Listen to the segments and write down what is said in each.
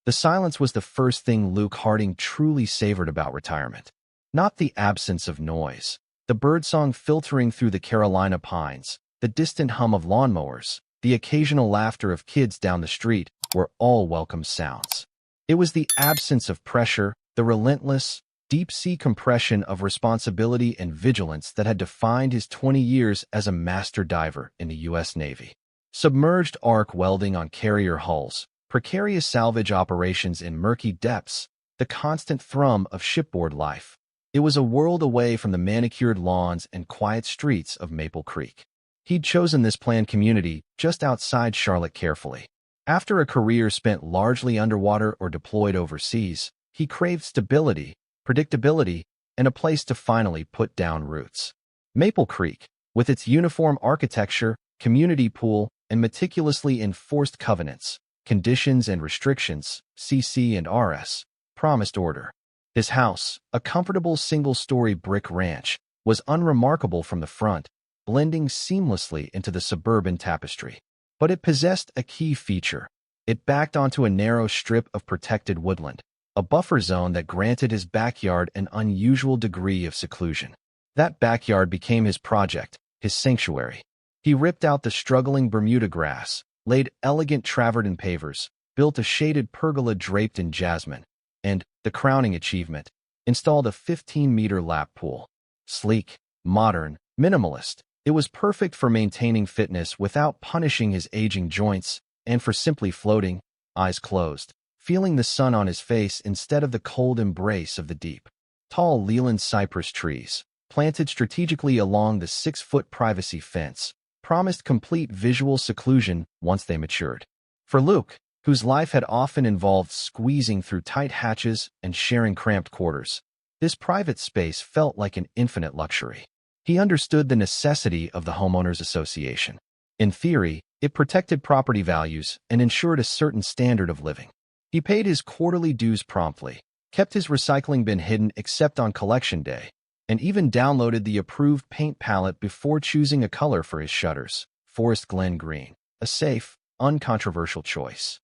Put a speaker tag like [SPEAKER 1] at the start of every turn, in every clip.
[SPEAKER 1] The silence was the first thing Luke Harding truly savored about retirement. Not the absence of noise. The birdsong filtering through the Carolina pines, the distant hum of lawnmowers, the occasional laughter of kids down the street were all welcome sounds. It was the absence of pressure, the relentless, deep-sea compression of responsibility and vigilance that had defined his 20 years as a master diver in the U.S. Navy. Submerged arc welding on carrier hulls, precarious salvage operations in murky depths, the constant thrum of shipboard life. It was a world away from the manicured lawns and quiet streets of Maple Creek. He'd chosen this planned community just outside Charlotte carefully. After a career spent largely underwater or deployed overseas, he craved stability, predictability, and a place to finally put down roots. Maple Creek, with its uniform architecture, community pool, and meticulously enforced covenants, conditions and restrictions, CC and RS, promised order. His house, a comfortable single-story brick ranch, was unremarkable from the front, blending seamlessly into the suburban tapestry. But it possessed a key feature. It backed onto a narrow strip of protected woodland, a buffer zone that granted his backyard an unusual degree of seclusion. That backyard became his project, his sanctuary. He ripped out the struggling Bermuda grass, laid elegant travertine pavers, built a shaded pergola draped in jasmine, and, the crowning achievement, installed a 15-meter lap pool. Sleek, modern, minimalist, it was perfect for maintaining fitness without punishing his aging joints, and for simply floating, eyes closed, feeling the sun on his face instead of the cold embrace of the deep. Tall Leland cypress trees, planted strategically along the 6-foot privacy fence, promised complete visual seclusion once they matured. For Luke, whose life had often involved squeezing through tight hatches and sharing cramped quarters, this private space felt like an infinite luxury. He understood the necessity of the homeowners association. In theory, it protected property values and ensured a certain standard of living. He paid his quarterly dues promptly, kept his recycling bin hidden except on collection day, and even downloaded the approved paint palette before choosing a color for his shutters, Forest Glen Green, a safe, uncontroversial choice.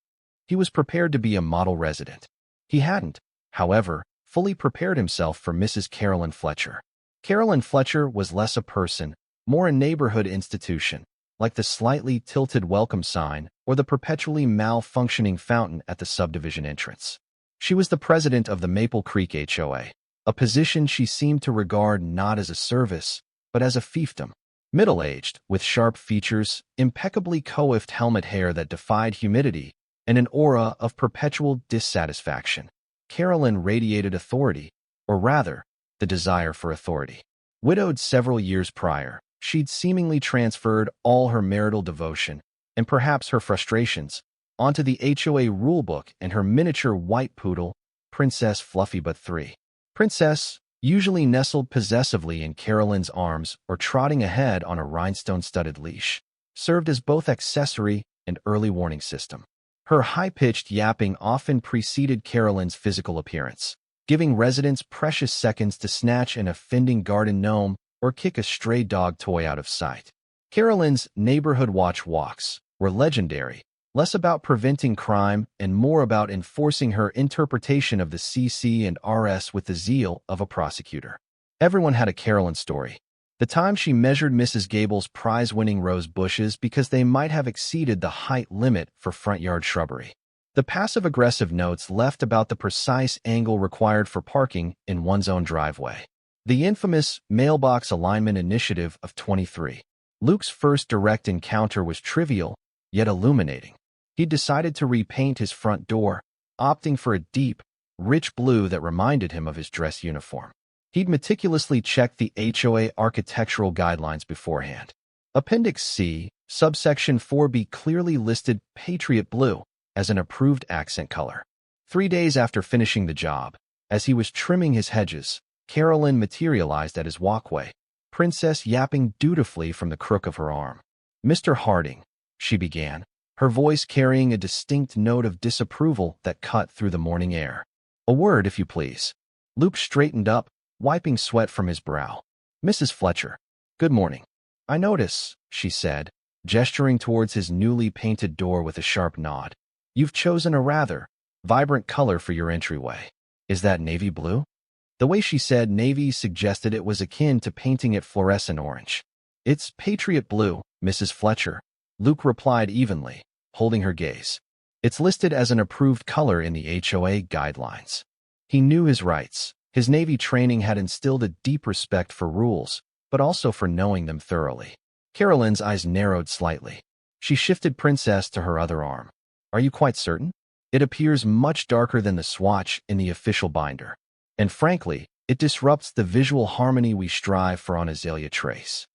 [SPEAKER 1] He was prepared to be a model resident. He hadn't, however, fully prepared himself for Mrs. Carolyn Fletcher. Carolyn Fletcher was less a person, more a neighborhood institution, like the slightly tilted welcome sign or the perpetually malfunctioning fountain at the subdivision entrance. She was the president of the Maple Creek HOA, a position she seemed to regard not as a service, but as a fiefdom. Middle-aged, with sharp features, impeccably coiffed helmet hair that defied humidity, and an aura of perpetual dissatisfaction, Carolyn radiated authority, or rather, the desire for authority. Widowed several years prior, she'd seemingly transferred all her marital devotion, and perhaps her frustrations, onto the HOA rulebook and her miniature white poodle, Princess Fluffy But 3. Princess, usually nestled possessively in Carolyn's arms or trotting ahead on a rhinestone-studded leash, served as both accessory and early warning system. Her high-pitched yapping often preceded Carolyn's physical appearance, giving residents precious seconds to snatch an offending garden gnome or kick a stray dog toy out of sight. Carolyn's neighborhood watch walks were legendary, less about preventing crime and more about enforcing her interpretation of the CC and RS with the zeal of a prosecutor. Everyone had a Carolyn story. The time she measured Mrs. Gable's prize-winning rose bushes because they might have exceeded the height limit for front yard shrubbery. The passive-aggressive notes left about the precise angle required for parking in one's own driveway. The infamous mailbox alignment initiative of 23. Luke's first direct encounter was trivial, yet illuminating. He decided to repaint his front door, opting for a deep, rich blue that reminded him of his dress uniform. He'd meticulously checked the HOA architectural guidelines beforehand. Appendix C, subsection 4B clearly listed Patriot Blue as an approved accent color. 3 days after finishing the job, as he was trimming his hedges, Carolyn materialized at his walkway, Princess yapping dutifully from the crook of her arm. "Mr. Harding," she began, her voice carrying a distinct note of disapproval that cut through the morning air. "A word, if you please." Luke straightened up, wiping sweat from his brow. "Mrs. Fletcher, good morning." "I notice," she said, gesturing towards his newly painted door with a sharp nod. "You've chosen a rather Vibrant color for your entryway. Is that navy blue? The way she said navy suggested it was akin to painting it fluorescent orange. It's Patriot blue, Mrs. Fletcher. Luke replied evenly, holding her gaze. It's listed as an approved color in the HOA guidelines. He knew his rights. His Navy training had instilled a deep respect for rules, but also for knowing them thoroughly. Carolyn's eyes narrowed slightly. She shifted Princess to her other arm. Are you quite certain? It appears much darker than the swatch in the official binder. And frankly, it disrupts the visual harmony we strive for on Azalea Trace.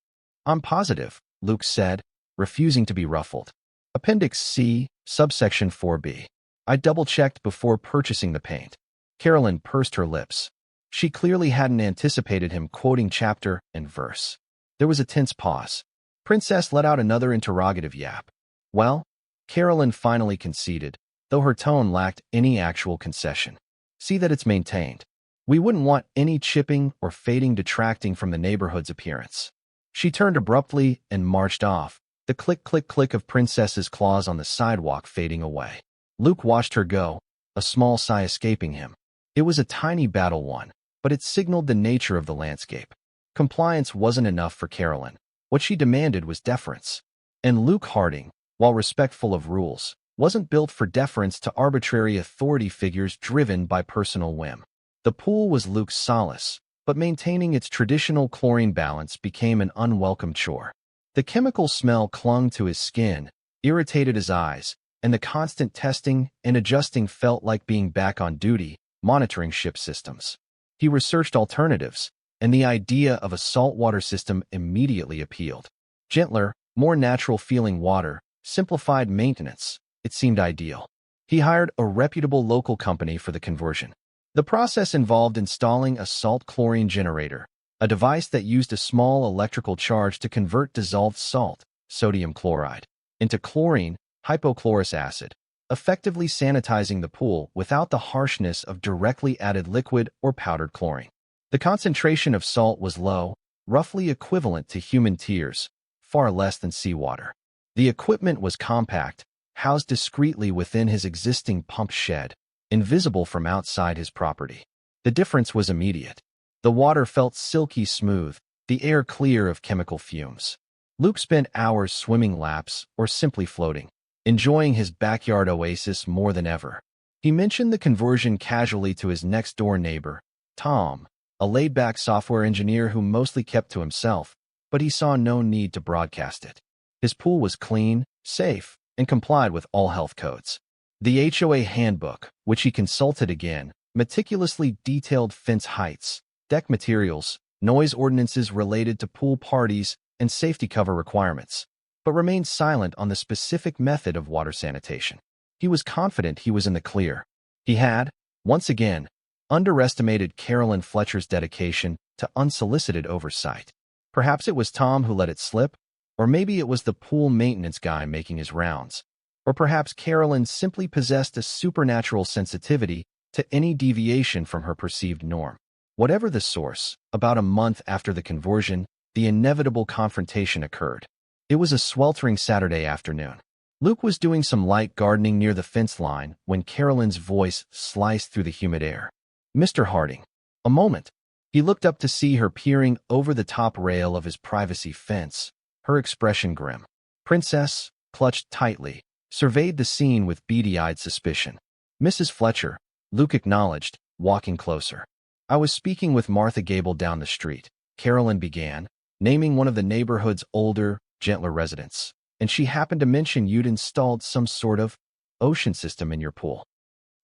[SPEAKER 1] I'm positive, Luke said, refusing to be ruffled. Appendix C, subsection 4B. I double-checked before purchasing the paint. Carolyn pursed her lips. She clearly hadn't anticipated him quoting chapter and verse. There was a tense pause. Princess let out another interrogative yap. Well, Carolyn finally conceded, though her tone lacked any actual concession. See that it's maintained. We wouldn't want any chipping or fading detracting from the neighborhood's appearance. She turned abruptly and marched off, the click-click-click of Princess's claws on the sidewalk fading away. Luke watched her go, a small sigh escaping him. It was a tiny battle won, but it signaled the nature of the landscape. Compliance wasn't enough for Carolyn. What she demanded was deference. And Luke Harding, while respectful of rules, wasn't built for deference to arbitrary authority figures driven by personal whim. The pool was Luke's solace, but maintaining its traditional chlorine balance became an unwelcome chore. The chemical smell clung to his skin, irritated his eyes, and the constant testing and adjusting felt like being back on duty, monitoring ship systems. He researched alternatives, and the idea of a saltwater system immediately appealed. Gentler, more natural-feeling water, simplified maintenance. It seemed ideal. He hired a reputable local company for the conversion. The process involved installing a salt chlorine generator, a device that used a small electrical charge to convert dissolved salt, sodium chloride, into chlorine, hypochlorous acid, effectively sanitizing the pool without the harshness of directly added liquid or powdered chlorine. The concentration of salt was low, roughly equivalent to human tears, far less than seawater. The equipment was compact, housed discreetly within his existing pump shed, invisible from outside his property. The difference was immediate. The water felt silky smooth, the air clear of chemical fumes. Luke spent hours swimming laps or simply floating, enjoying his backyard oasis more than ever. He mentioned the conversion casually to his next-door neighbor, Tom, a laid-back software engineer who mostly kept to himself, but he saw no need to broadcast it. His pool was clean, safe, and complied with all health codes. The HOA handbook, which he consulted again, meticulously detailed fence heights, deck materials, noise ordinances related to pool parties, and safety cover requirements, but remained silent on the specific method of water sanitation. He was confident he was in the clear. He had, once again, underestimated Carolyn Fletcher's dedication to unsolicited oversight. Perhaps it was Tom who let it slip, or maybe it was the pool maintenance guy making his rounds, or perhaps Carolyn simply possessed a supernatural sensitivity to any deviation from her perceived norm. Whatever the source, about a month after the conversion, the inevitable confrontation occurred. It was a sweltering Saturday afternoon. Luke was doing some light gardening near the fence line when Carolyn's voice sliced through the humid air. Mr. Harding. A moment. He looked up to see her peering over the top rail of his privacy fence, her expression grim. Princess, clutched tightly, surveyed the scene with beady-eyed suspicion. Mrs. Fletcher, Luke acknowledged, walking closer. I was speaking with Martha Gable down the street, Carolyn began, naming one of the neighborhood's older, gentler residents, and she happened to mention you'd installed some sort of ocean system in your pool.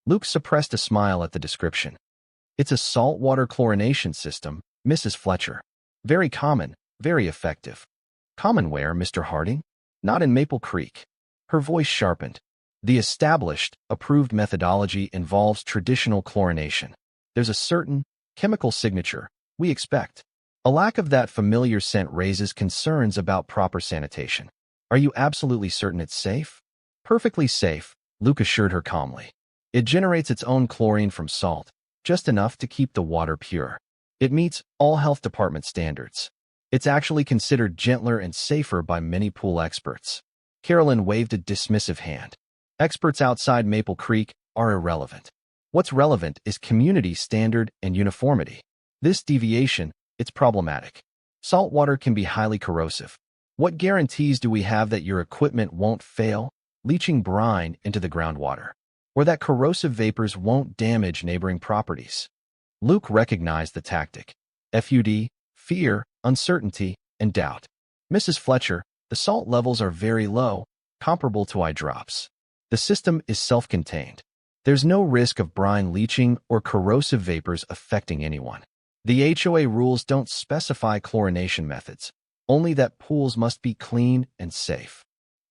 [SPEAKER 1] Luke suppressed a smile at the description. It's a saltwater chlorination system, Mrs. Fletcher. Very common, very effective. Common where, Mr. Harding? Not in Maple Creek. Her voice sharpened. The established, approved methodology involves traditional chlorination. There's a certain chemical signature we expect. A lack of that familiar scent raises concerns about proper sanitation. Are you absolutely certain it's safe? Perfectly safe, Luke assured her calmly. It generates its own chlorine from salt, just enough to keep the water pure. It meets all health department standards. It's actually considered gentler and safer by many pool experts. Carolyn waved a dismissive hand. Experts outside Maple Creek are irrelevant. What's relevant is community standard and uniformity. This deviation, it's problematic. Saltwater can be highly corrosive. What guarantees do we have that your equipment won't fail, leaching brine into the groundwater, or that corrosive vapors won't damage neighboring properties? Luke recognized the tactic. FUD, fear, uncertainty, and doubt. Mrs. Fletcher, the salt levels are very low, comparable to eye drops. The system is self-contained. There's no risk of brine leaching or corrosive vapors affecting anyone. The HOA rules don't specify chlorination methods, only that pools must be clean and safe.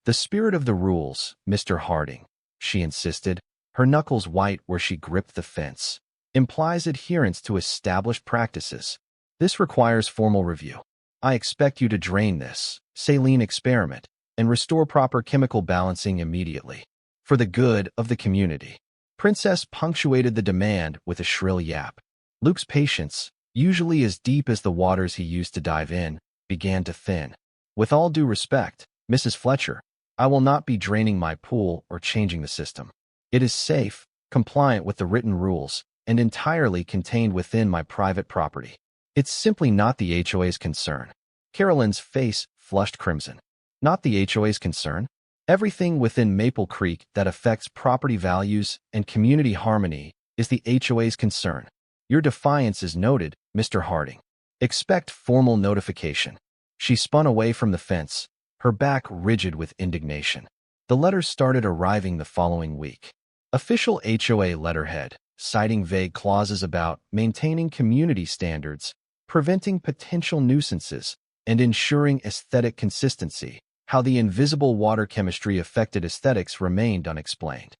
[SPEAKER 1] The spirit of the rules, Mr. Harding, she insisted, her knuckles white where she gripped the fence, implies adherence to established practices. This requires formal review. I expect you to drain this saline experiment and restore proper chemical balancing immediately, for the good of the community. Princess punctuated the demand with a shrill yap. Luke's patience, usually as deep as the waters he used to dive in, began to thin. With all due respect, Mrs. Fletcher, I will not be draining my pool or changing the system. It is safe, compliant with the written rules, and entirely contained within my private property. It's simply not the HOA's concern. Carolyn's face flushed crimson. Not the HOA's concern? Everything within Maple Creek that affects property values and community harmony is the HOA's concern. Your defiance is noted, Mr. Harding. Expect formal notification. She spun away from the fence, her back rigid with indignation. The letters started arriving the following week. Official HOA letterhead, citing vague clauses about maintaining community standards, preventing potential nuisances, and ensuring aesthetic consistency. How the invisible water chemistry affected aesthetics remained unexplained.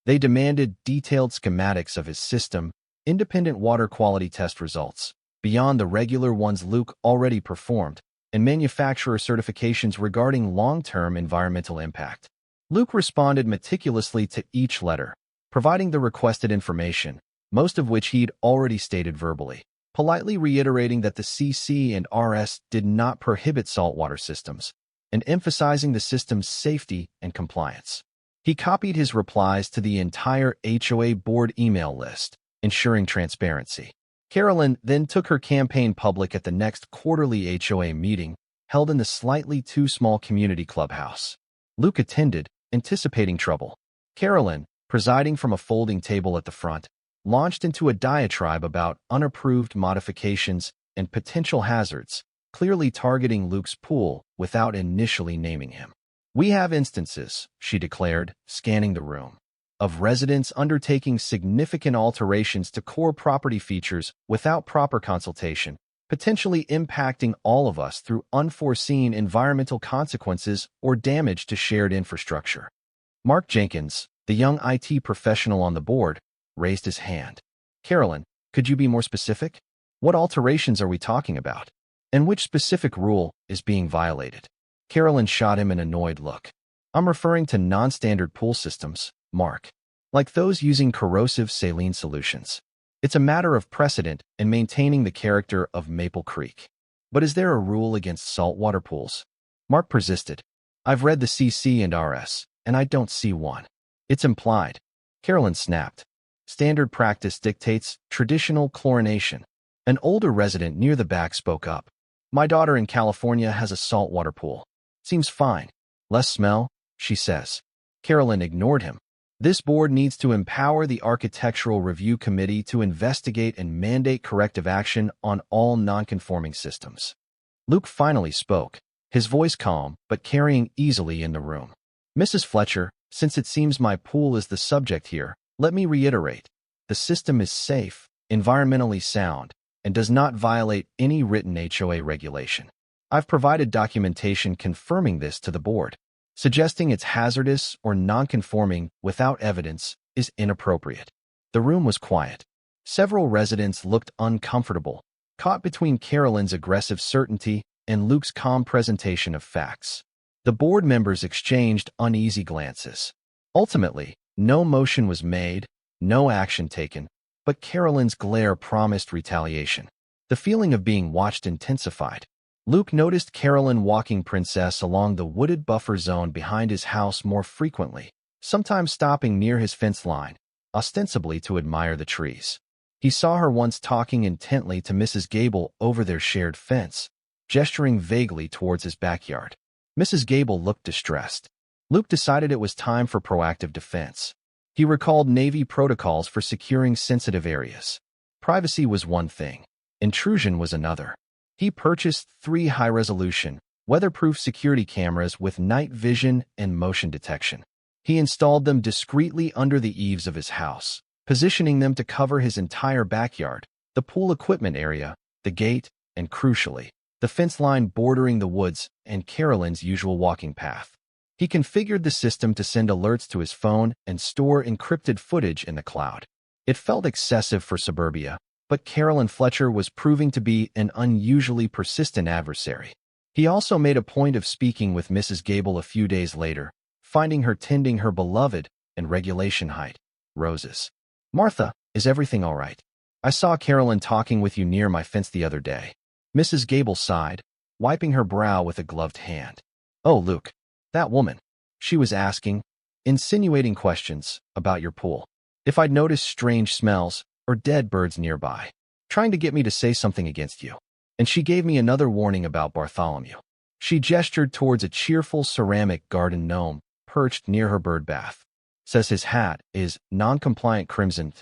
[SPEAKER 1] They demanded detailed schematics of his system, independent water quality test results, beyond the regular ones Luke already performed, and manufacturer certifications regarding long-term environmental impact. Luke responded meticulously to each letter, providing the requested information, most of which he'd already stated verbally, politely reiterating that the CC and RS did not prohibit saltwater systems, and emphasizing the system's safety and compliance. He copied his replies to the entire HOA board email list, ensuring transparency. Carolyn then took her campaign public at the next quarterly HOA meeting, held in the slightly too small community clubhouse. Luke attended, anticipating trouble. Carolyn, presiding from a folding table at the front, launched into a diatribe about unapproved modifications and potential hazards, clearly targeting Luke's pool without initially naming him. We have instances, she declared, scanning the room, of residents undertaking significant alterations to core property features without proper consultation, potentially impacting all of us through unforeseen environmental consequences or damage to shared infrastructure. Mark Jenkins, the young IT professional on the board, raised his hand. Carolyn, could you be more specific? What alterations are we talking about? And which specific rule is being violated? Carolyn shot him an annoyed look. I'm referring to non-standard pool systems, Mark. Like those using corrosive saline solutions. It's a matter of precedent and maintaining the character of Maple Creek. But is there a rule against saltwater pools? Mark persisted. I've read the CC and RS, and I don't see one. It's implied. Carolyn snapped. Standard practice dictates traditional chlorination. An older resident near the back spoke up. My daughter in California has a saltwater pool. Seems fine. Less smell, she says. Carolyn ignored him. This board needs to empower the Architectural Review Committee to investigate and mandate corrective action on all non-conforming systems. Luke finally spoke, his voice calm but carrying easily in the room. Mrs. Fletcher, since it seems my pool is the subject here, let me reiterate. The system is safe, environmentally sound, and does not violate any written HOA regulation. I've provided documentation confirming this to the board. Suggesting it's hazardous or non-conforming without evidence is inappropriate. The room was quiet. Several residents looked uncomfortable, caught between Carolyn's aggressive certainty and Luke's calm presentation of facts. The board members exchanged uneasy glances. Ultimately, no motion was made, no action taken, but Carolyn's glare promised retaliation. The feeling of being watched intensified. Luke noticed Carolyn walking Princess along the wooded buffer zone behind his house more frequently, sometimes stopping near his fence line, ostensibly to admire the trees. He saw her once talking intently to Mrs. Gable over their shared fence, gesturing vaguely towards his backyard. Mrs. Gable looked distressed. Luke decided it was time for proactive defense. He recalled Navy protocols for securing sensitive areas. Privacy was one thing. Intrusion was another. He purchased 3 high-resolution, weatherproof security cameras with night vision and motion detection. He installed them discreetly under the eaves of his house, positioning them to cover his entire backyard, the pool equipment area, the gate, and crucially, the fence line bordering the woods and Carolyn's usual walking path. He configured the system to send alerts to his phone and store encrypted footage in the cloud. It felt excessive for suburbia, but Carolyn Fletcher was proving to be an unusually persistent adversary. He also made a point of speaking with Mrs. Gable a few days later, finding her tending her beloved and regulation height roses. "Martha, is everything all right? I saw Carolyn talking with you near my fence the other day." Mrs. Gable sighed, wiping her brow with a gloved hand. "Oh, Luke, that woman." She was asking, insinuating questions about your pool. If I'd noticed strange smells or dead birds nearby, trying to get me to say something against you. And she gave me another warning about Bartholomew. She gestured towards a cheerful ceramic garden gnome perched near her bird bath. "Says his hat is non-compliant crimson."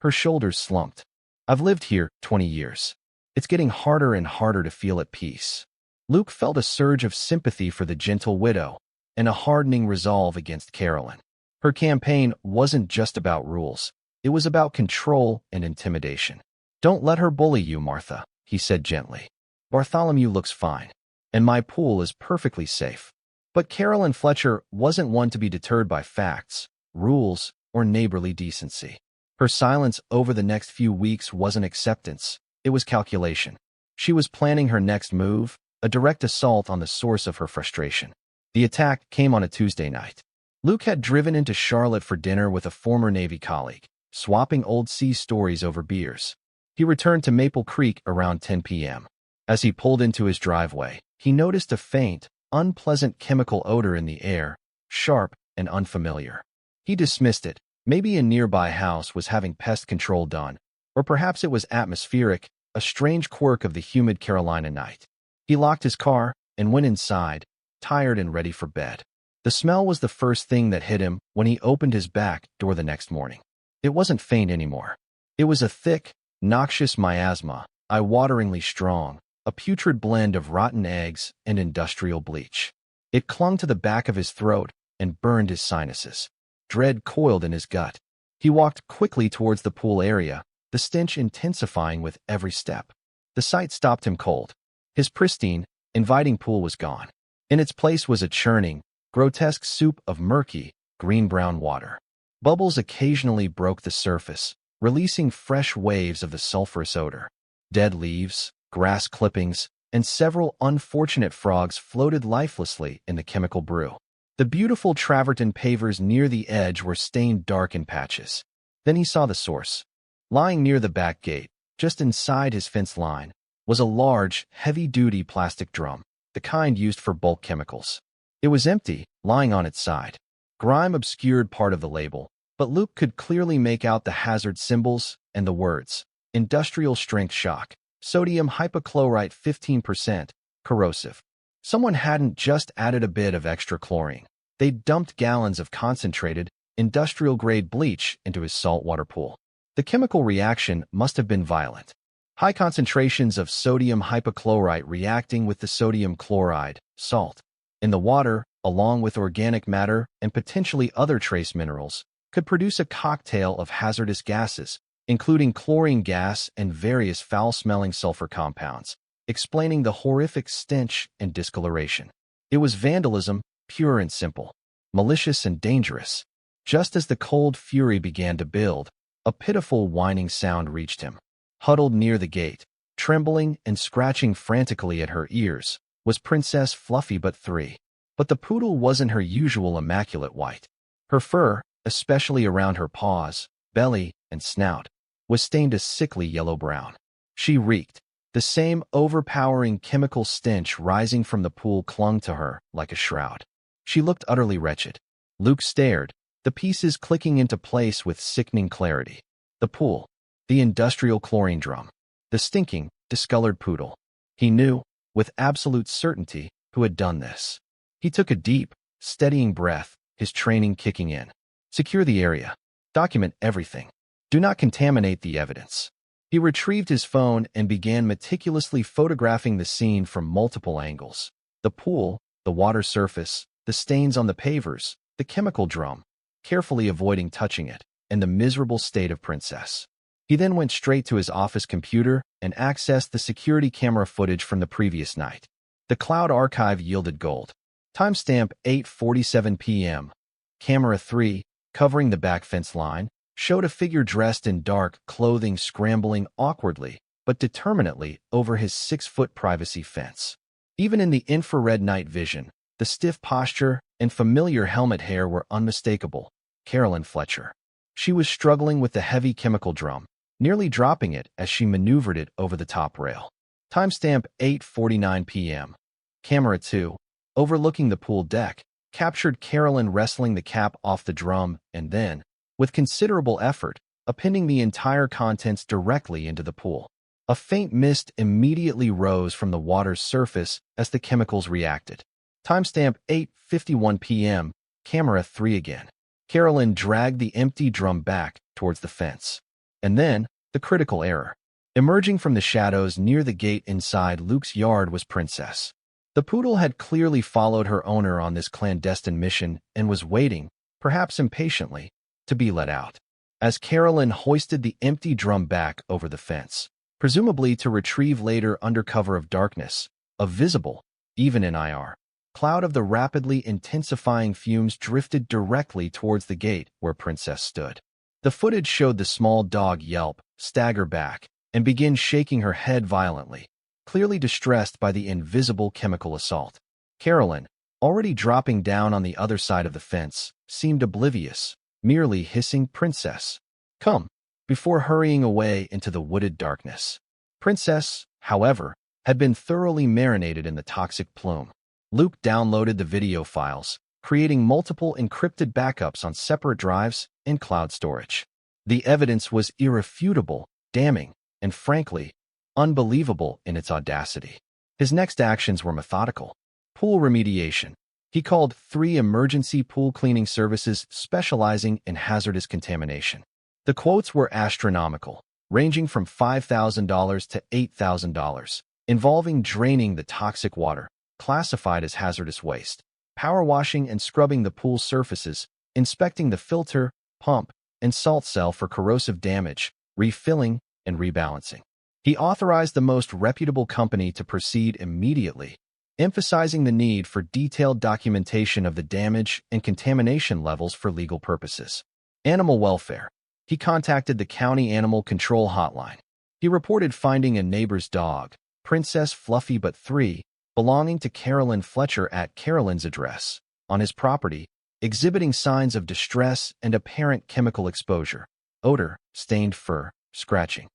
[SPEAKER 1] Her shoulders slumped. "I've lived here 20 years. It's getting harder and harder to feel at peace." Luke felt a surge of sympathy for the gentle widow and a hardening resolve against Carolyn. Her campaign wasn't just about rules. It was about control and intimidation. "Don't let her bully you, Martha," he said gently. "Bartholomew looks fine, and my pool is perfectly safe." But Carolyn Fletcher wasn't one to be deterred by facts, rules, or neighborly decency. Her silence over the next few weeks wasn't acceptance, it was calculation. She was planning her next move, a direct assault on the source of her frustration. The attack came on a Tuesday night. Luke had driven into Charlotte for dinner with a former Navy colleague, swapping old sea stories over beers. He returned to Maple Creek around 10 p.m. As he pulled into his driveway, he noticed a faint, unpleasant chemical odor in the air, sharp and unfamiliar. He dismissed it. Maybe a nearby house was having pest control done, or perhaps it was atmospheric, a strange quirk of the humid Carolina night. He locked his car and went inside, tired and ready for bed. The smell was the first thing that hit him when he opened his back door the next morning. It wasn't faint anymore. It was a thick, noxious miasma, eye-wateringly strong, a putrid blend of rotten eggs and industrial bleach. It clung to the back of his throat and burned his sinuses. Dread coiled in his gut. He walked quickly towards the pool area, the stench intensifying with every step. The sight stopped him cold. His pristine, inviting pool was gone. In its place was a churning, grotesque soup of murky, green-brown water. Bubbles occasionally broke the surface, releasing fresh waves of the sulfurous odor. Dead leaves, grass clippings, and several unfortunate frogs floated lifelessly in the chemical brew. The beautiful travertine pavers near the edge were stained dark in patches. Then he saw the source. Lying near the back gate, just inside his fence line, was a large, heavy-duty plastic drum, the kind used for bulk chemicals. It was empty, lying on its side. Grime obscured part of the label, but Luke could clearly make out the hazard symbols and the words: industrial strength shock, sodium hypochlorite 15%, corrosive. Someone hadn't just added a bit of extra chlorine. They'd dumped gallons of concentrated, industrial-grade bleach into his saltwater pool. The chemical reaction must have been violent. High concentrations of sodium hypochlorite reacting with the sodium chloride, salt, in the water, along with organic matter and potentially other trace minerals, could produce a cocktail of hazardous gases, including chlorine gas and various foul-smelling sulfur compounds, explaining the horrific stench and discoloration. It was vandalism, pure and simple, malicious and dangerous. Just as the cold fury began to build, a pitiful whining sound reached him. Huddled near the gate, trembling and scratching frantically at her ears, was Princess Fluffy but 3. But the poodle wasn't her usual immaculate white. Her fur, especially around her paws, belly, and snout, was stained a sickly yellow-brown. She reeked. The same overpowering chemical stench rising from the pool clung to her like a shroud. She looked utterly wretched. Luke stared, the pieces clicking into place with sickening clarity. The pool, the industrial chlorine drum, the stinking, discolored poodle. He knew, with absolute certainty, who had done this. He took a deep, steadying breath, his training kicking in. Secure the area. Document everything. Do not contaminate the evidence. He retrieved his phone and began meticulously photographing the scene from multiple angles. The pool, the water surface, the stains on the pavers, the chemical drum, carefully avoiding touching it, and the miserable state of Princess. He then went straight to his office computer and accessed the security camera footage from the previous night. The cloud archive yielded gold. Timestamp 8:47 p.m. Camera 3, covering the back fence line, showed a figure dressed in dark clothing scrambling awkwardly but determinately over his 6-foot privacy fence. Even in the infrared night vision, the stiff posture and familiar helmet hair were unmistakable. Carolyn Fletcher. She was struggling with the heavy chemical drum, nearly dropping it as she maneuvered it over the top rail. Timestamp 8:49 p.m. Camera 2, overlooking the pool deck, captured Carolyn wrestling the cap off the drum and then, with considerable effort, appending the entire contents directly into the pool. A faint mist immediately rose from the water's surface as the chemicals reacted. Timestamp 8:51 p.m. Camera 3 again. Carolyn dragged the empty drum back towards the fence. And then, the critical error. Emerging from the shadows near the gate inside Luke's yard was Princess. The poodle had clearly followed her owner on this clandestine mission and was waiting, perhaps impatiently, to be let out. As Carolyn hoisted the empty drum back over the fence, presumably to retrieve later under cover of darkness, a visible, even in IR, cloud of the rapidly intensifying fumes drifted directly towards the gate where Princess stood. The footage showed the small dog yelp, stagger back, and begin shaking her head violently, clearly distressed by the invisible chemical assault. Carolyn, already dropping down on the other side of the fence, seemed oblivious, merely hissing "Princess, come," before hurrying away into the wooded darkness. Princess, however, had been thoroughly marinated in the toxic plume. Luke downloaded the video files, creating multiple encrypted backups on separate drives and cloud storage. The evidence was irrefutable, damning, and frankly, unbelievable in its audacity. His next actions were methodical. Pool remediation. He called 3 emergency pool cleaning services specializing in hazardous contamination. The quotes were astronomical, ranging from $5,000 to $8,000, involving draining the toxic water, classified as hazardous waste, power washing and scrubbing the pool surfaces, inspecting the filter, pump, and salt cell for corrosive damage, refilling, and rebalancing. He authorized the most reputable company to proceed immediately, emphasizing the need for detailed documentation of the damage and contamination levels for legal purposes. Animal welfare. He contacted the county animal control hotline. He reported finding a neighbor's dog, Princess Fluffy but 3, belonging to Carolyn Fletcher at Carolyn's address, on his property, exhibiting signs of distress and apparent chemical exposure, odor, stained fur, scratching.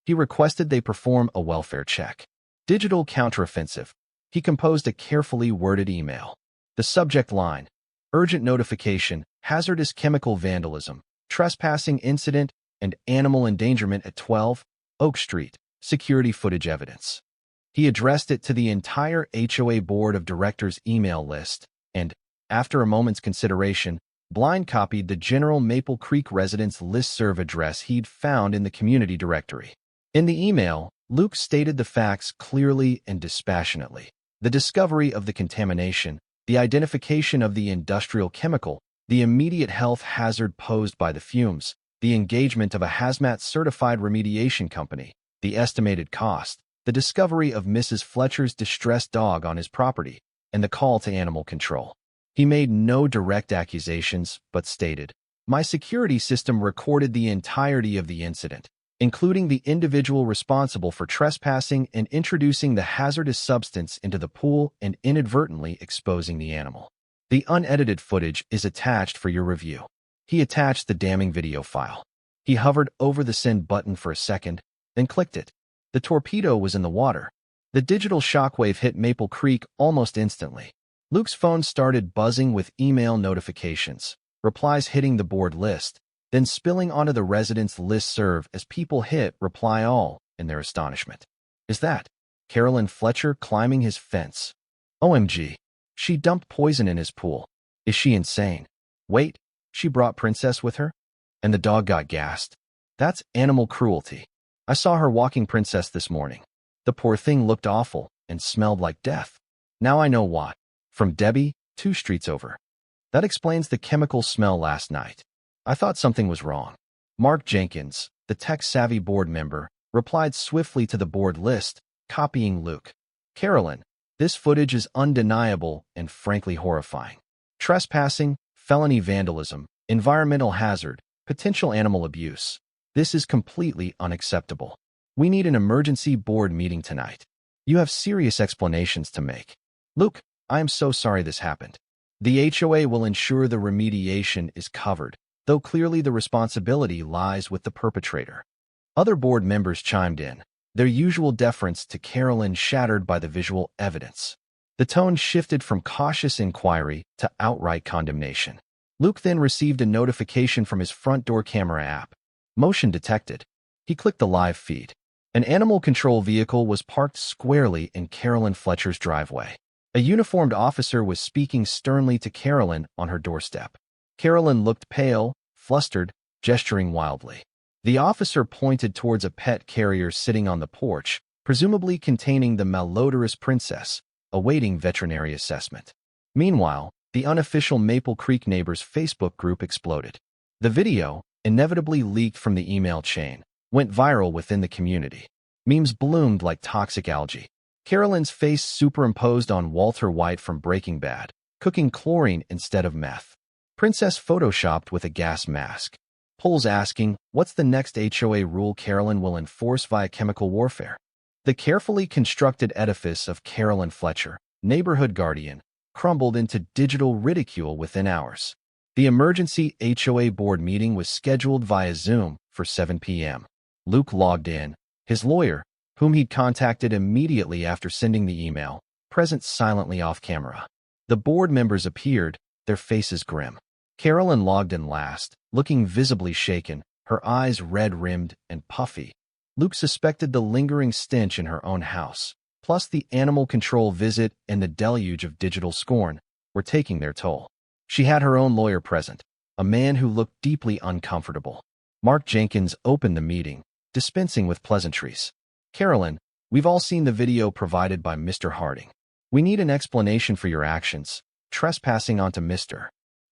[SPEAKER 1] He requested they perform a welfare check. Digital counteroffensive. He composed a carefully worded email. The subject line: urgent notification, hazardous chemical vandalism, trespassing incident, and animal endangerment at 12 Oak Street, security footage evidence. He addressed it to the entire HOA Board of Directors email list and, after a moment's consideration, blind copied the general Maple Creek residents' listserv address he'd found in the community directory. In the email, Luke stated the facts clearly and dispassionately. The discovery of the contamination, the identification of the industrial chemical, the immediate health hazard posed by the fumes, the engagement of a hazmat-certified remediation company, the estimated cost, the discovery of Mrs. Fletcher's distressed dog on his property, and the call to animal control. He made no direct accusations, but stated, "My security system recorded the entirety of the incident, including the individual responsible for trespassing and introducing the hazardous substance into the pool and inadvertently exposing the animal. The unedited footage is attached for your review." He attached the damning video file. He hovered over the send button for a second, then clicked it. The torpedo was in the water. The digital shockwave hit Maple Creek almost instantly. Luke's phone started buzzing with email notifications. replies hitting the board list, then spilling onto the residents' listserv as people hit reply all in their astonishment. Is that Carolyn Fletcher climbing his fence? OMG. She dumped poison in his pool. Is she insane? Wait, she brought Princess with her? And the dog got gassed. That's animal cruelty. I saw her walking Princess this morning. The poor thing looked awful and smelled like death. Now I know why. From Debbie, 2 streets over. That explains the chemical smell last night. I thought something was wrong. Mark Jenkins, the tech-savvy board member, replied swiftly to the board list, copying Luke. Carolyn, this footage is undeniable and frankly horrifying. Trespassing, felony vandalism, environmental hazard, potential animal abuse. This is completely unacceptable. We need an emergency board meeting tonight. You have serious explanations to make. Luke, I am so sorry this happened. The HOA will ensure the remediation is covered, though clearly the responsibility lies with the perpetrator. Other board members chimed in, their usual deference to Carolyn shattered by the visual evidence. The tone shifted from cautious inquiry to outright condemnation. Luke then received a notification from his front door camera app. Motion detected. He clicked the live feed. An animal control vehicle was parked squarely in Carolyn Fletcher's driveway. A uniformed officer was speaking sternly to Carolyn on her doorstep. Carolyn looked pale, flustered, gesturing wildly. The officer pointed towards a pet carrier sitting on the porch, presumably containing the malodorous princess, awaiting veterinary assessment. Meanwhile, the unofficial Maple Creek Neighbors Facebook group exploded. The video, inevitably leaked from the email chain, went viral within the community. Memes bloomed like toxic algae. Carolyn's face superimposed on Walter White from Breaking Bad, cooking chlorine instead of meth. Princess photoshopped with a gas mask. Polls asking, what's the next HOA rule Carolyn will enforce via chemical warfare? The carefully constructed edifice of Carolyn Fletcher, neighborhood guardian, crumbled into digital ridicule within hours. The emergency HOA board meeting was scheduled via Zoom for 7 p.m. Luke logged in. His lawyer, whom he'd contacted immediately after sending the email, present silently off camera. The board members appeared, their faces grim. Carolyn logged in last, looking visibly shaken, her eyes red-rimmed and puffy. Luke suspected the lingering stench in her own house, plus the animal control visit and the deluge of digital scorn, were taking their toll. She had her own lawyer present, a man who looked deeply uncomfortable. Mark Jenkins opened the meeting, dispensing with pleasantries. Carolyn, we've all seen the video provided by Mr. Harding. We need an explanation for your actions, trespassing onto Mr.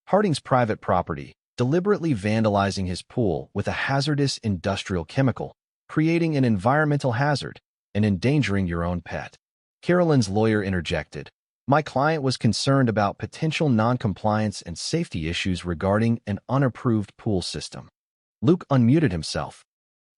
[SPEAKER 1] Harding's private property, deliberately vandalizing his pool with a hazardous industrial chemical, creating an environmental hazard, and endangering your own pet. Carolyn's lawyer interjected. My client was concerned about potential non-compliance and safety issues regarding an unapproved pool system. Luke unmuted himself.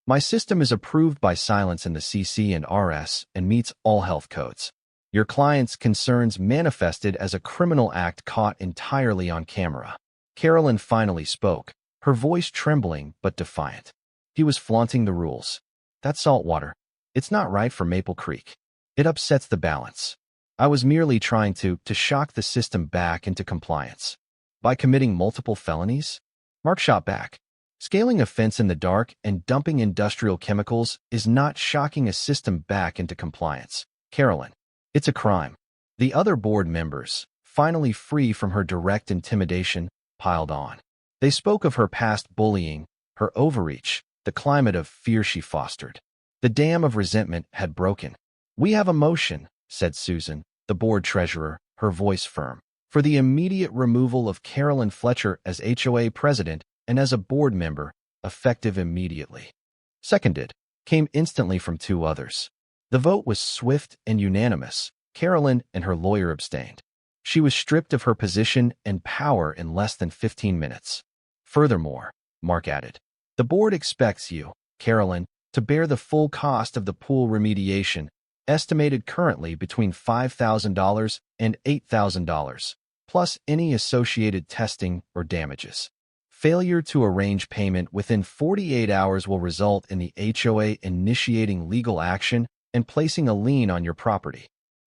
[SPEAKER 1] My system is approved by silence in the CC and RS and meets all health codes. Your client's concerns manifested as a criminal act caught entirely on camera. Carolyn finally spoke, her voice trembling but defiant. He was flaunting the rules. That's Saltwater. It's not right for Maple Creek. It upsets the balance. I was merely trying to shock the system back into compliance. By committing multiple felonies? Mark shot back. Scaling a fence in the dark and dumping industrial chemicals is not shocking a system back into compliance. Carolyn, it's a crime. The other board members, finally free from her direct intimidation, piled on. They spoke of her past bullying, her overreach, the climate of fear she fostered. The dam of resentment had broken. We have a motion, said Susan, the board treasurer, her voice firm, for the immediate removal of Carolyn Fletcher as HOA president and as a board member, effective immediately. Seconded, came instantly from 2 others. The vote was swift and unanimous. Carolyn and her lawyer abstained. She was stripped of her position and power in less than 15 minutes. Furthermore, Mark added, the board expects you, Carolyn, to bear the full cost of the pool remediation, estimated currently between $5,000 and $8,000, plus any associated testing or damages. Failure to arrange payment within 48 hours will result in the HOA initiating legal action and placing a lien on your property.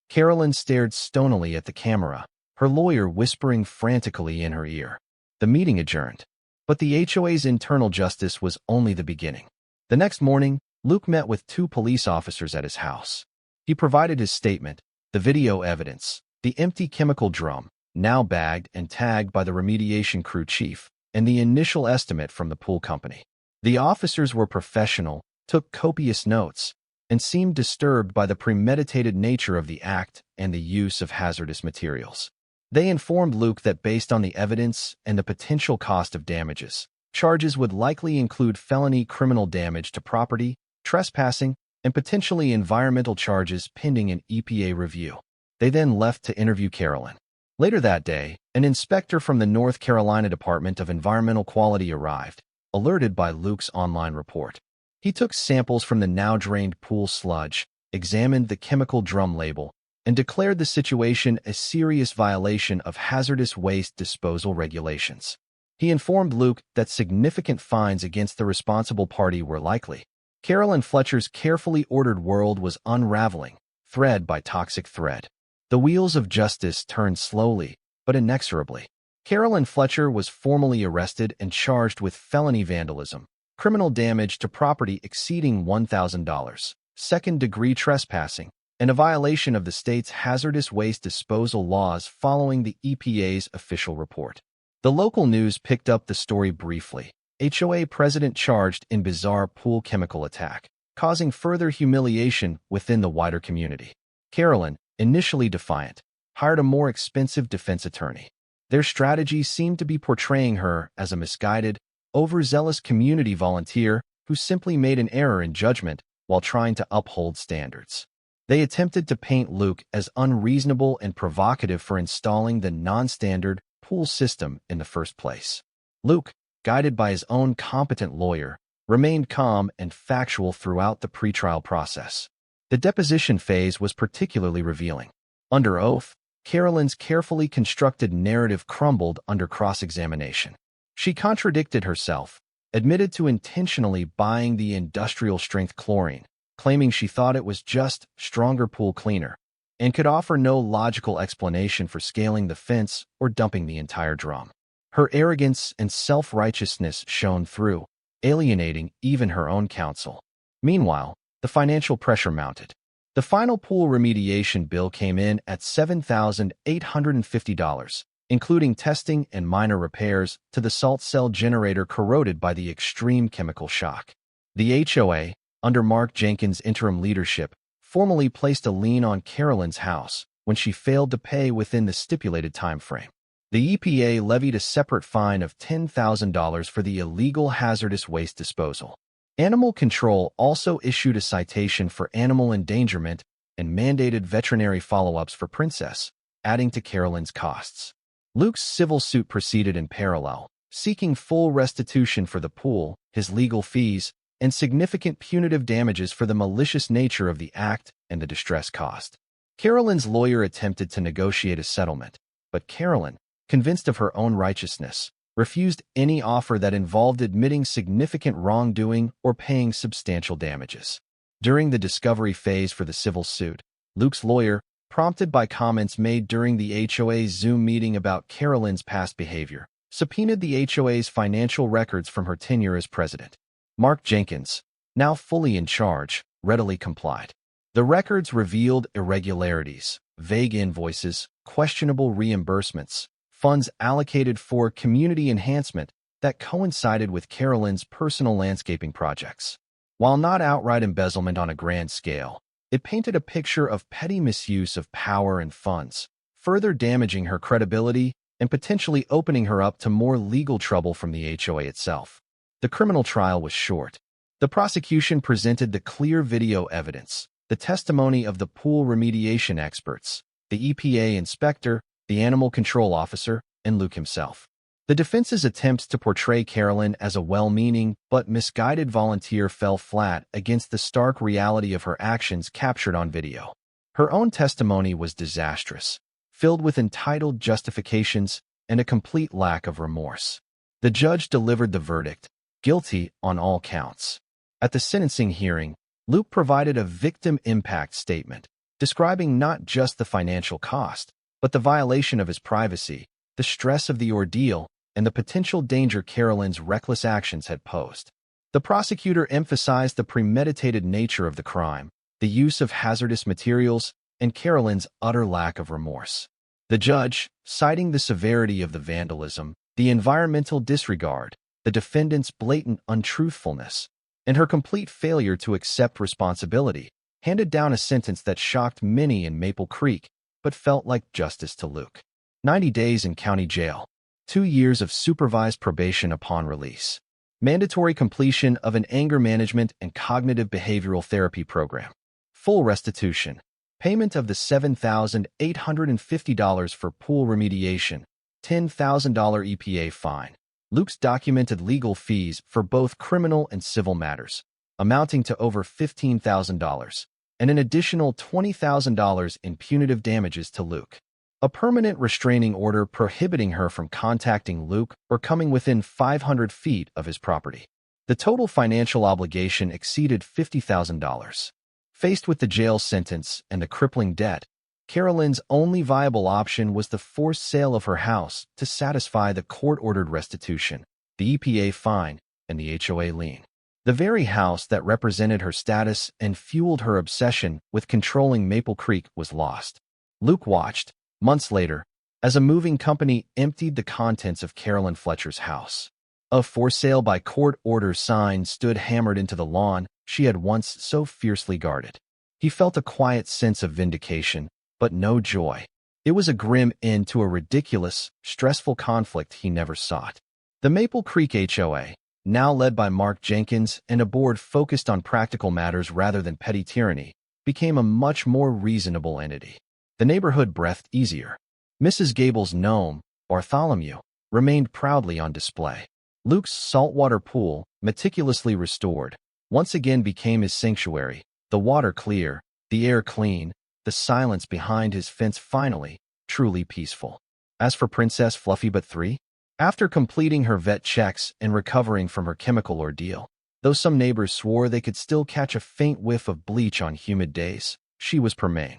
[SPEAKER 1] Carolyn stared stonily at the camera, her lawyer whispering frantically in her ear. The meeting adjourned. But the HOA's internal justice was only the beginning. The next morning, Luke met with 2 police officers at his house. He provided his statement, the video evidence, the empty chemical drum, now bagged and tagged by the remediation crew chief, and the initial estimate from the pool company. The officers were professional, took copious notes, and seemed disturbed by the premeditated nature of the act and the use of hazardous materials. They informed Luke that based on the evidence and the potential cost of damages, charges would likely include felony criminal damage to property, trespassing, and potentially environmental charges pending an EPA review. They then left to interview Carolyn. Later that day, an inspector from the North Carolina Department of Environmental Quality arrived, alerted by Luke's online report. He took samples from the now-drained pool sludge, examined the chemical drum label, and declared the situation a serious violation of hazardous waste disposal regulations. He informed Luke that significant fines against the responsible party were likely. Carolyn Fletcher's carefully ordered world was unraveling, thread by toxic thread. The wheels of justice turned slowly, but inexorably. Carolyn Fletcher was formally arrested and charged with felony vandalism, criminal damage to property exceeding $1,000, second-degree trespassing, and a violation of the state's hazardous waste disposal laws following the EPA's official report. The local news picked up the story briefly. HOA president charged in bizarre pool chemical attack, causing further humiliation within the wider community. Carolyn, initially defiant, hired a more expensive defense attorney. Their strategy seemed to be portraying her as a misguided, overzealous community volunteer who simply made an error in judgment while trying to uphold standards. They attempted to paint Luke as unreasonable and provocative for installing the non-standard pool system in the first place. Luke, guided by his own competent lawyer, remained calm and factual throughout the pretrial process. The deposition phase was particularly revealing. Under oath, Carolyn's carefully constructed narrative crumbled under cross-examination. She contradicted herself, admitted to intentionally buying the industrial-strength chlorine, claiming she thought it was just stronger pool cleaner, and could offer no logical explanation for scaling the fence or dumping the entire drum. Her arrogance and self-righteousness shone through, alienating even her own counsel. Meanwhile, the financial pressure mounted. The final pool remediation bill came in at $7,850, including testing and minor repairs to the salt cell generator corroded by the extreme chemical shock. The HOA, under Mark Jenkins' interim leadership, formally placed a lien on Carolyn's house when she failed to pay within the stipulated time frame. The EPA levied a separate fine of $10,000 for the illegal hazardous waste disposal. Animal Control also issued a citation for animal endangerment and mandated veterinary follow-ups for Princess, adding to Carolyn's costs. Luke's civil suit proceeded in parallel, seeking full restitution for the pool, his legal fees, and significant punitive damages for the malicious nature of the act and the distress caused. Carolyn's lawyer attempted to negotiate a settlement, but Carolyn, convinced of her own righteousness, refused any offer that involved admitting significant wrongdoing or paying substantial damages. During the discovery phase for the civil suit, Luke's lawyer, prompted by comments made during the HOA's Zoom meeting about Carolyn's past behavior, subpoenaed the HOA's financial records from her tenure as president. Mark Jenkins, now fully in charge, readily complied. The records revealed irregularities, vague invoices, questionable reimbursements, funds allocated for community enhancement that coincided with Carolyn's personal landscaping projects. While not outright embezzlement on a grand scale, it painted a picture of petty misuse of power and funds, further damaging her credibility and potentially opening her up to more legal trouble from the HOA itself. The criminal trial was short. The prosecution presented the clear video evidence, the testimony of the pool remediation experts, the EPA inspector, the animal control officer, and Luke himself. The defense's attempts to portray Carolyn as a well-meaning but misguided volunteer fell flat against the stark reality of her actions captured on video. Her own testimony was disastrous, filled with entitled justifications and a complete lack of remorse. The judge delivered the verdict, guilty on all counts. At the sentencing hearing, Luke provided a victim impact statement, describing not just the financial cost, but the violation of his privacy, the stress of the ordeal, and the potential danger Carolyn's reckless actions had posed. The prosecutor emphasized the premeditated nature of the crime, the use of hazardous materials, and Carolyn's utter lack of remorse. The judge, citing the severity of the vandalism, the environmental disregard, the defendant's blatant untruthfulness, and her complete failure to accept responsibility, handed down a sentence that shocked many in Maple Creek, but felt like justice to Luke. 90 days in county jail, 2 years of supervised probation upon release, mandatory completion of an anger management and cognitive behavioral therapy program, full restitution, payment of the $7,850 for pool remediation, $10,000 EPA fine, Luke's documented legal fees for both criminal and civil matters, amounting to over $15,000, and an additional $20,000 in punitive damages to Luke. A permanent restraining order prohibiting her from contacting Luke or coming within 500 feet of his property. The total financial obligation exceeded $50,000. Faced with the jail sentence and the crippling debt, Carolyn's only viable option was the forced sale of her house to satisfy the court-ordered restitution, the EPA fine, and the HOA lien. The very house that represented her status and fueled her obsession with controlling Maple Creek was lost. Luke watched, months later, as a moving company emptied the contents of Carolyn Fletcher's house. A for sale by court order sign stood hammered into the lawn she had once so fiercely guarded. He felt a quiet sense of vindication, but no joy. It was a grim end to a ridiculous, stressful conflict he never sought. The Maple Creek HOA, now led by Mark Jenkins and a board focused on practical matters rather than petty tyranny, became a much more reasonable entity. The neighborhood breathed easier. Mrs. Gable's gnome, Bartholomew, remained proudly on display. Luke's saltwater pool, meticulously restored, once again became his sanctuary, the water clear, the air clean, the silence behind his fence finally, truly peaceful. As for Princess Fluffy But 3, after completing her vet checks and recovering from her chemical ordeal, though some neighbors swore they could still catch a faint whiff of bleach on humid days, she was permain.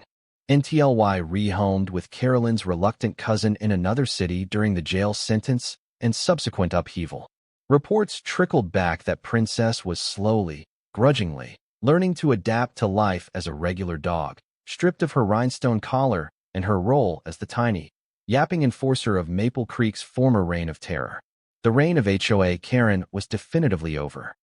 [SPEAKER 1] NTLY rehomed with Carolyn's reluctant cousin in another city during the jail sentence and subsequent upheaval. Reports trickled back that Princess was slowly, grudgingly, learning to adapt to life as a regular dog, stripped of her rhinestone collar and her role as the tiny, yapping enforcer of Maple Creek's former reign of terror. The reign of HOA Karen was definitively over.